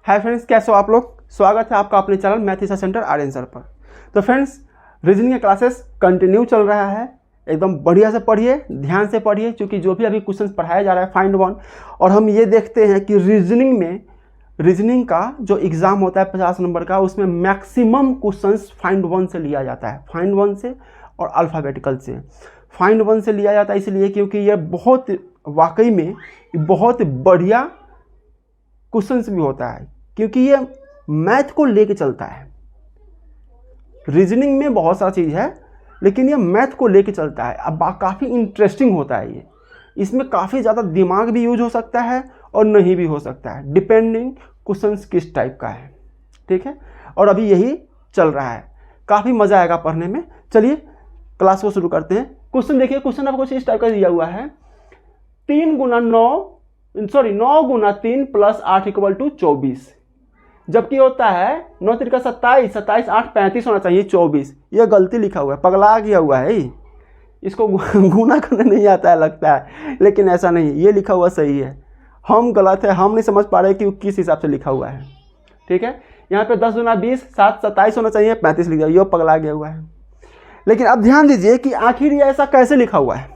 Hi friends, कैसे हो आप लोग। स्वागत है आपका अपने channel math teacher centre Aryan sir पर। तो फ्रेंड्स, रीजनिंग के क्लासेस कंटिन्यू चल रहा है। एकदम बढ़िया से पढ़िए, ध्यान से पढ़िए, क्योंकि जो भी अभी क्वेश्चंस पढ़ाया जा रहा है फाइंड वन, और हम ये देखते हैं कि रीजनिंग का जो एग्ज़ाम होता है 50 नंबर का, उसमें मैक्सिमम क्वेश्चंस फाइंड वन से लिया जाता है। फाइंड वन से और अल्फ़ाबेटिकल से। फाइंड वन से लिया जाता है इसलिए क्योंकि ये बहुत वाकई में बहुत बढ़िया क्वेश्चंस भी होता है, क्योंकि ये मैथ को लेके चलता है। रीजनिंग में बहुत सारा चीज़ है, लेकिन ये मैथ को लेके चलता है। अब काफ़ी इंटरेस्टिंग होता है ये। इसमें काफ़ी ज़्यादा दिमाग भी यूज हो सकता है और नहीं भी हो सकता है, डिपेंडिंग क्वेश्चंस किस टाइप का है। ठीक है, और अभी यही चल रहा है। काफ़ी मज़ा आएगा पढ़ने में। चलिए क्लास को शुरू करते हैं। क्वेश्चन देखिए, क्वेश्चन आपको इस टाइप का दिया हुआ है। 9 गुना 3 प्लस 8 इक्वल टू 24, जबकि होता है 9 3 27, 27 8 35 होना चाहिए 24। ये गलती लिखा हुआ है, पगला गया हुआ है। इसको गुना करने नहीं आता है लगता है, लेकिन ऐसा नहीं, ये लिखा हुआ सही है। हम गलत है, हम नहीं समझ पा रहे कि किस हिसाब से लिखा हुआ है। ठीक है, यहाँ पे 10 गुना 20, 7 27 होना चाहिए, 35 लिखा, ये पगला गया हुआ है। लेकिन अब ध्यान दीजिए कि आखिर ये ऐसा कैसे लिखा हुआ है।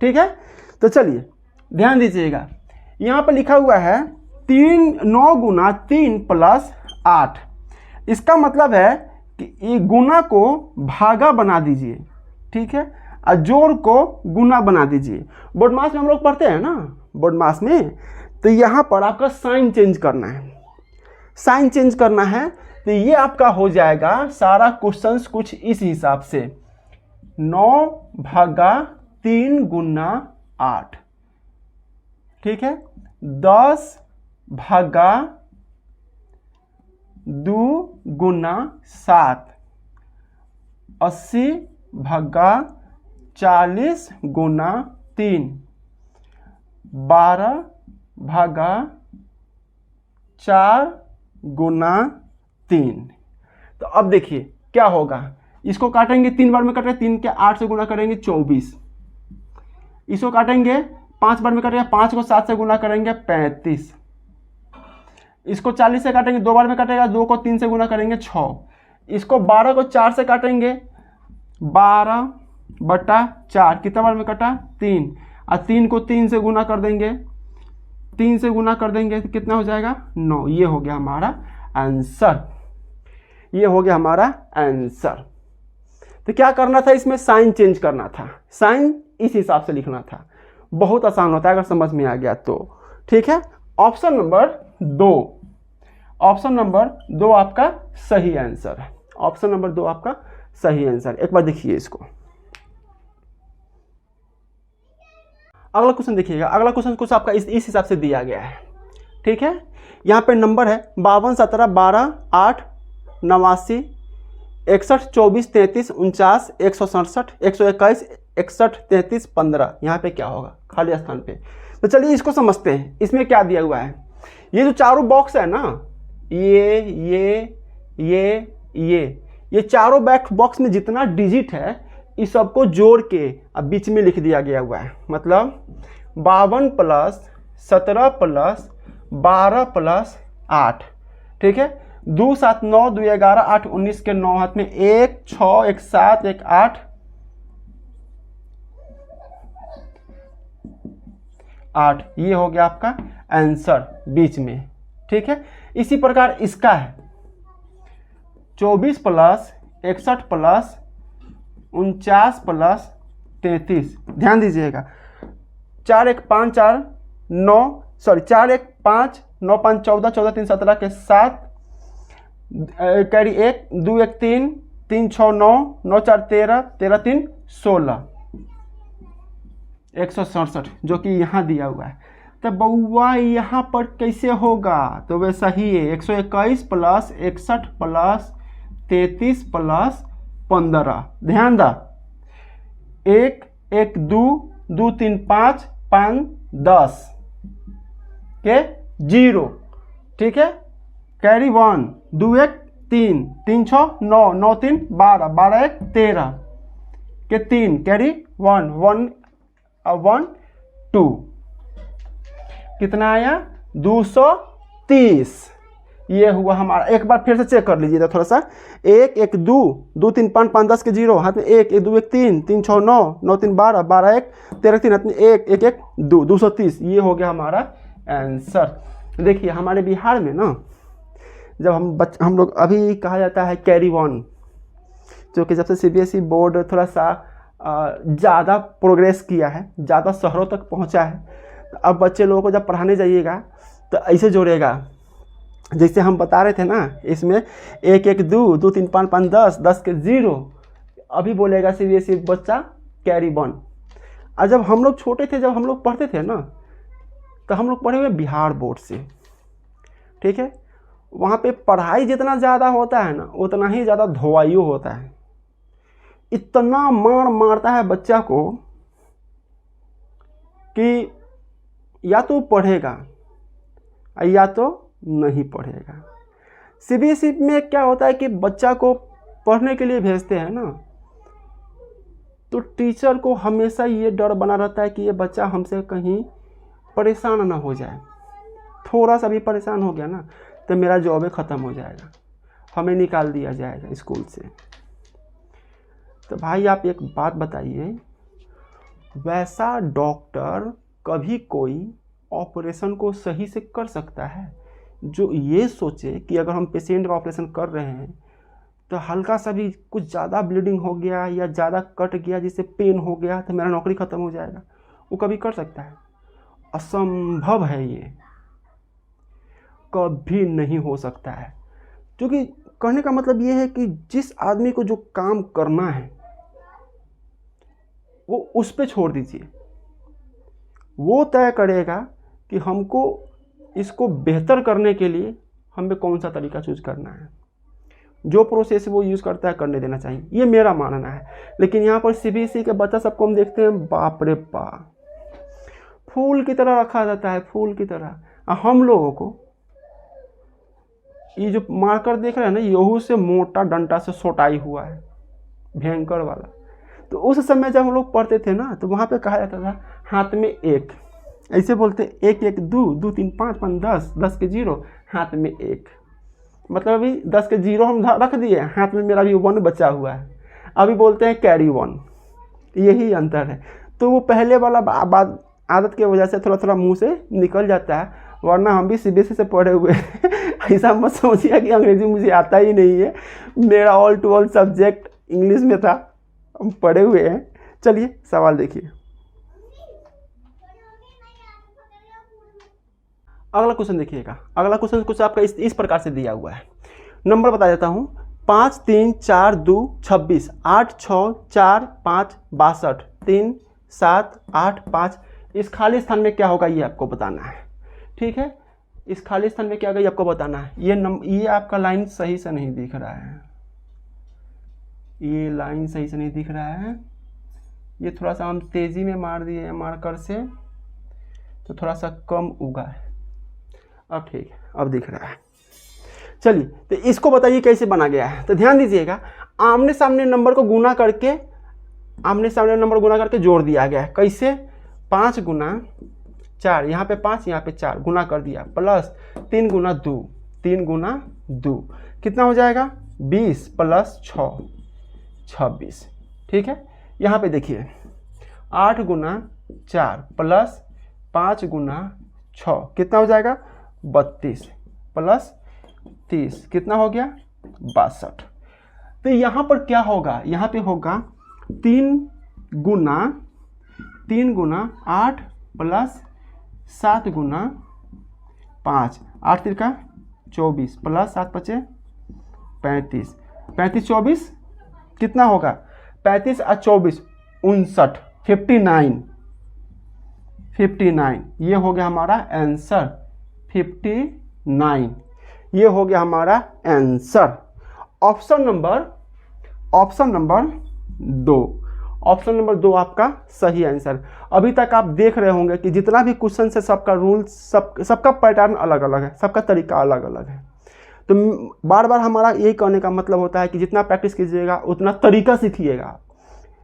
ठीक है, तो चलिए ध्यान दीजिएगा। यहाँ पर लिखा हुआ है 9 गुना 3 प्लस 8। इसका मतलब है कि ये गुना को भागा बना दीजिए, ठीक है, और जोड़ को गुना बना दीजिए। बोर्ड मास में हम लोग पढ़ते हैं ना, बोर्ड मास में, तो यहाँ पर आपका साइन चेंज करना है। साइन चेंज करना है तो ये आपका हो जाएगा सारा क्वेश्चंस कुछ इस हिसाब से। 9 भागा 3 गुना 8, ठीक है, 10 भागा 2 गुना 7, 80 भागा 40 गुना 3, 12 भागा 4 गुना 3। तो अब देखिए क्या होगा। इसको काटेंगे 3 बार में कट रहे, 3 के 8 से गुना करेंगे 24। इसको काटेंगे 5 बार में कटेगा, 5 को 7 से गुना करेंगे 35। इसको 40 से काटेंगे, 2 बार में कटेगा, 2 को 3 से गुना करेंगे 6। इसको 12 को 4 से काटेंगे, 12/4, कितना बार में कटा 3, और 3 को 3 से गुना कर देंगे, 3 से गुना कर देंगे तो कितना हो जाएगा 9। ये हो गया हमारा आंसर, ये हो गया हमारा आंसर। तो क्या करना था इसमें, साइन चेंज करना था। साइन इस हिसाब से लिखना था। बहुत आसान होता है अगर समझ में आ गया तो। ठीक है, ऑप्शन नंबर 2, ऑप्शन नंबर 2 आपका सही आंसर है। ऑप्शन नंबर 2 आपका सही आंसर। एक बार देखिए इसको, अगला क्वेश्चन देखिएगा। अगला क्वेश्चन कुछ आपका इस हिसाब से दिया गया है। ठीक है, यहाँ पे नंबर है 52 17 12 8 89 61 24 33 49 167 121 61 33 15। यहाँ पे क्या होगा खाली स्थान पे। तो चलिए इसको समझते हैं। इसमें क्या दिया हुआ है, ये जो चारों बॉक्स है ना, ये चारों बॉक्स में जितना डिजिट है इस सबको जोड़ के अब बीच में लिख दिया गया हुआ है। मतलब 52 प्लस 17 प्लस 12 प्लस 8, ठीक है, 2 7 9 2 11 8 19 के 9 हाथ में 1 6 1 7 1 8। ये हो गया आपका आंसर बीच में। ठीक है, इसी प्रकार इसका है 24 प्लस 61 प्लस 49 प्लस 33। ध्यान दीजिएगा, 4 1 5 4 9 4 1 5 9 5 14 14 3 17 के 7 कैरी 1 2 1 3 3 6 9 9 4 13 13 3 16 167, जो कि यहाँ दिया हुआ है। तो बउआ यहाँ पर कैसे होगा, तो वैसा ही है 121 प्लस 61 प्लस 33 प्लस 15। ध्यान दा, 1 1 2 2 3 5 5 10 के 0, ठीक है, कैरी 1 2 1 3 3 6 9 9 3 12 12 1 13 के 3 कैरी 1 1 1 2, कितना आया 230। ये हुआ हमारा, एक बार फिर से चेक कर लीजिए थोड़ा सा। 1 1 2 2 3 5 5 10 के 0 हाथ में 1 1 2 1 3 3 6 9 9 3 12 12 1 13 3 हाथ में 1 1 1 2 230। ये हो गया हमारा आंसर। देखिए हमारे बिहार में ना जब हम लोग अभी कहा जाता है कैरी ऑन, जो कि जब से CBSE बोर्ड थोड़ा सा ज़्यादा प्रोग्रेस किया है, ज़्यादा शहरों तक पहुंचा है, तो अब बच्चे लोगों को जब पढ़ाने जाइएगा तो ऐसे जोड़ेगा जैसे हम बता रहे थे ना, इसमें 1 1 2 2 3 5 5 10 10 के 0। अभी बोलेगा CBSE बच्चा कैरी ऑन। और जब हम लोग छोटे थे, जब हम लोग पढ़ते थे ना, तो हम लोग पढ़े हुए बिहार बोर्ड से, ठीक है। वहाँ पे पढ़ाई जितना ज़्यादा होता है ना, उतना ही ज़्यादा धोवाइयो होता है। इतना मार मारता है बच्चा को कि या तो पढ़ेगा या तो नहीं पढ़ेगा। CBSE में क्या होता है कि बच्चा को पढ़ने के लिए भेजते हैं ना, तो टीचर को हमेशा ये डर बना रहता है कि ये बच्चा हमसे कहीं परेशान ना हो जाए। थोड़ा सा भी परेशान हो गया ना तो मेरा जॉब ख़त्म हो जाएगा, हमें निकाल दिया जाएगा स्कूल से। तो भाई आप एक बात बताइए, वैसा डॉक्टर कभी कोई ऑपरेशन को सही से कर सकता है जो ये सोचे कि अगर हम पेशेंट का ऑपरेशन कर रहे हैं तो हल्का सा भी कुछ ज़्यादा ब्लीडिंग हो गया या ज़्यादा कट गया जिससे पेन हो गया तो मेरा नौकरी ख़त्म हो जाएगा? वो कभी कर सकता है? असंभव है, ये कभी नहीं हो सकता है। क्योंकि कहने का मतलब ये है कि जिस आदमी को जो काम करना है वो उस पे छोड़ दीजिए, वो तय करेगा कि हमको इसको बेहतर करने के लिए हमें कौन सा तरीका चूज करना है। जो प्रोसेस वो यूज़ करता है करने देना चाहिए, ये मेरा मानना है। लेकिन यहाँ पर CBSE के बच्चा सबको हम देखते हैं, बाप रे बाप, फूल की तरह रखा जाता है, फूल की तरह। हम लोगों को ये जो मार्कर देख रहे हैं ना, यहू से मोटा डंडा से सोटाई हुआ है, भयंकर वाला। तो उस समय जब हम लोग पढ़ते थे ना, तो वहाँ पे कहा जाता था हाथ में 1, ऐसे बोलते 1 1 2 2 3 5 5 10 10 के 0 हाथ में 1। मतलब अभी 10 के 0 हम रख दिए, हाथ में मेरा भी 1 बचा हुआ है, अभी बोलते हैं कैरी ऑन। यही अंतर है। तो वो पहले वाला बात आदत की वजह से थोड़ा थोड़ा मुंह से निकल जाता है, वरना हम भी CBSE से पढ़े हुए ऐसा मत समझिए कि अंग्रेजी मुझे आता ही नहीं है। मेरा all to all subject English में था, हम पढ़े हुए हैं। चलिए सवाल देखिए। अगला क्वेश्चन देखिएगा। अगला क्वेश्चन कुछ आपका इस प्रकार से दिया हुआ है। नंबर बता देता हूँ, 5 3 4 2 26 8 6 4 5 62 3 7 8 5। इस खाली स्थान में क्या होगा ये आपको बताना है, ठीक है। इस खाली स्थान में क्या होगा ये आपको बताना है। ये आपका लाइन सही से नहीं दिख रहा है, ये लाइन सही से नहीं दिख रहा है। ये थोड़ा सा हम तेज़ी में मार दिए हैं मार्कर से, तो थोड़ा सा कम उगा है। अब ठीक है, अब दिख रहा है। चलिए तो इसको बताइए कैसे बना गया है। तो ध्यान दीजिएगा, आमने सामने नंबर को गुना करके, आमने सामने नंबर गुना करके जोड़ दिया गया है। कैसे? 5 गुना 4, यहाँ पे 5 यहाँ पे 4 गुना कर दिया, प्लस 3 गुना 2 3 गुना 2 कितना हो जाएगा? 20 प्लस 6 26, ठीक है। यहाँ पे देखिए 8 गुना 4 प्लस 5 गुना 6 कितना हो जाएगा? 32 प्लस 30 कितना हो गया? 62। तो यहाँ पर क्या होगा? यहाँ पे होगा 3 गुना 8 प्लस 7 गुना 5, 8 तिरका 24 प्लस 7 बचे 35, 35 24 कितना होगा? 35 और 24 59, 59। ये हो गया हमारा आंसर, 59। ये हो गया हमारा answer. Option number 2, option number 2 आपका सही आंसर। अभी तक आप देख रहे होंगे कि जितना भी क्वेश्चन है सबका रूल सबका पैटर्न अलग अलग है, सबका तरीका अलग अलग है। तो बार बार हमारा यही कहने का मतलब होता है कि जितना प्रैक्टिस कीजिएगा उतना तरीका सीखिएगा।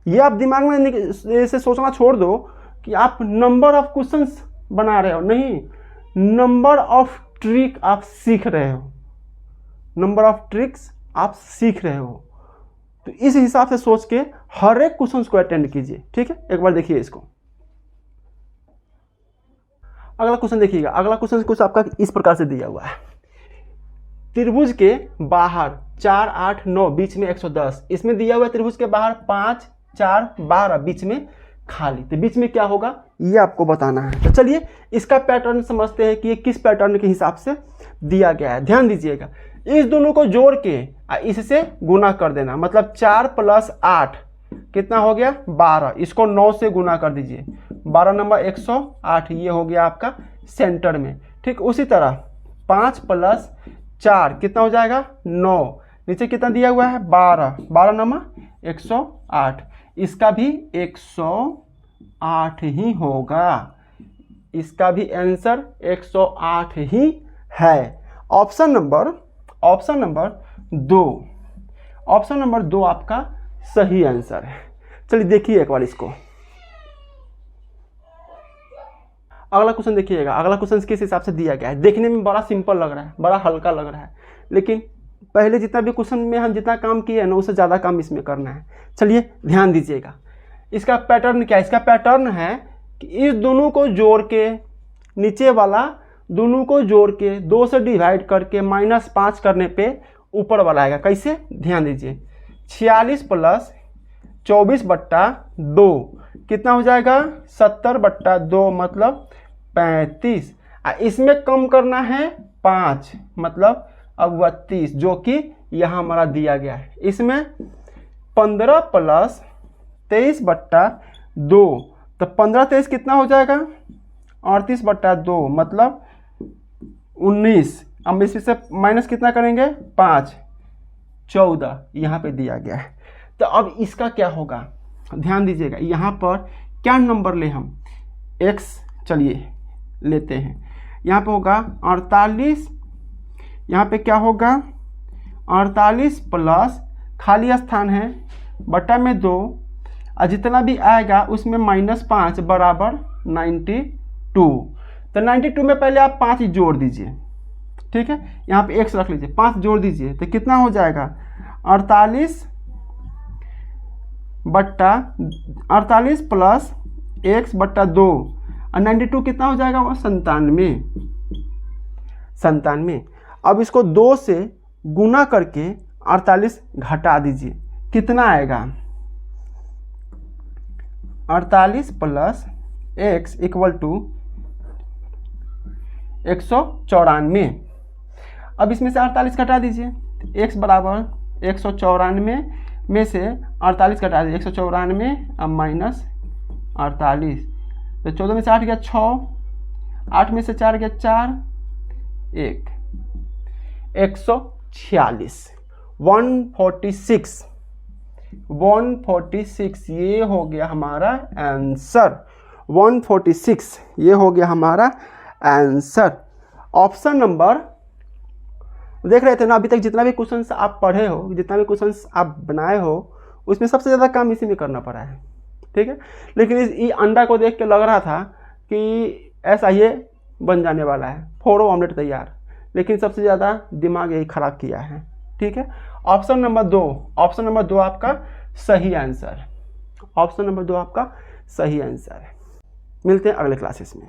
ये आप दिमाग में ऐसे सोचना छोड़ दो कि आप नंबर ऑफ क्वेश्चंस बना रहे हो, नहीं, नंबर ऑफ ट्रिक आप सीख रहे हो। नंबर ऑफ ट्रिक्स आप सीख रहे हो। तो इस हिसाब से सोच के हर एक क्वेश्चन को अटेंड कीजिए, ठीक है। एक बार देखिए इसको। अगला क्वेश्चन देखिएगा। अगला क्वेश्चन कुछ आपका इस प्रकार से दिया हुआ है। त्रिभुज के बाहर 4, 8, 9 बीच में 110। इसमें दिया हुआ है त्रिभुज के बाहर 5, 4, 12 बीच में खाली। तो बीच में क्या होगा ये आपको बताना है। तो चलिए इसका पैटर्न समझते हैं कि ये किस पैटर्न के हिसाब से दिया गया है। ध्यान दीजिएगा, इस दोनों को जोड़ के इससे गुना कर देना, मतलब 4 + 8 कितना हो गया 12। इसको 9 से गुना कर दीजिए, 12 नंबर 108, ये हो गया आपका सेंटर में। ठीक, उसी तरह 5 + 4 कितना हो जाएगा 9। नीचे कितना दिया हुआ है 12, 12 नंबर 108, इसका भी 108 ही होगा। इसका भी आंसर 108 ही है। ऑप्शन नंबर 2, ऑप्शन नंबर 2 आपका सही आंसर है। चलिए देखिए एक बार इसको। अगला क्वेश्चन देखिएगा। अगला क्वेश्चन किस हिसाब से दिया गया है। देखने में बड़ा सिंपल लग रहा है, बड़ा हल्का लग रहा है, लेकिन पहले जितना भी क्वेश्चन में हम जितना काम किए हैं ना उससे ज़्यादा काम इसमें करना है। चलिए ध्यान दीजिएगा। इसका पैटर्न क्या है। इसका पैटर्न है कि इस दोनों को जोड़ के, नीचे वाला दोनों को जोड़ के 2 से डिवाइड करके -5 करने पे ऊपर वाला आएगा। कैसे, ध्यान दीजिए। 46 + 24/2 कितना हो जाएगा 70/2 मतलब 35। इसमें कम करना है 5 मतलब 32, जो कि यहाँ हमारा दिया गया है। इसमें 15 + 23/2, तो 15 23 कितना हो जाएगा 38/2 मतलब 19। अब इसमें से माइनस कितना करेंगे 5, 14 यहाँ पे दिया गया है। तो अब इसका क्या होगा, ध्यान दीजिएगा। यहाँ पर क्या नंबर ले हम, x चलिए लेते हैं। यहाँ पे होगा 48, यहाँ पे क्या होगा 48 प्लस खाली स्थान है बटा में 2, और जितना भी आएगा उसमें -5 बराबर 92। तो 92 में पहले आप 5 जोड़ दीजिए, ठीक है। यहाँ पे x रख लीजिए, 5 जोड़ दीजिए तो कितना हो जाएगा 48 प्लस x/2, और 92 कितना हो जाएगा वो 97। अब इसको 2 से गुना करके 48 घटा दीजिए, कितना आएगा 48 प्लस x = 194। अब इसमें से 48 घटा दीजिए, x बराबर 194 में से 48 घटा दीजिए, 194 अब -48, तो 14 में से 8 गया 6, 8 में से 4 गया 4, 1, 146, 146 ये हो गया हमारा आंसर। 146 ये हो गया हमारा आंसर। ऑप्शन नंबर देख रहे थे ना, अभी तक जितना भी क्वेश्चंस आप पढ़े हो, जितना भी क्वेश्चंस आप बनाए हो, उसमें सबसे ज़्यादा काम इसी में करना पड़ा है, ठीक है। लेकिन इस अंडा को देख के लग रहा था कि ऐसा ये बन जाने वाला है, फोड़ो ऑमलेट तैयार, लेकिन सबसे ज़्यादा दिमाग यही खराब किया है, ठीक है। ऑप्शन नंबर 2 आपका सही आंसर। ऑप्शन नंबर 2 आपका सही आंसर है। मिलते हैं अगले क्लासेस में।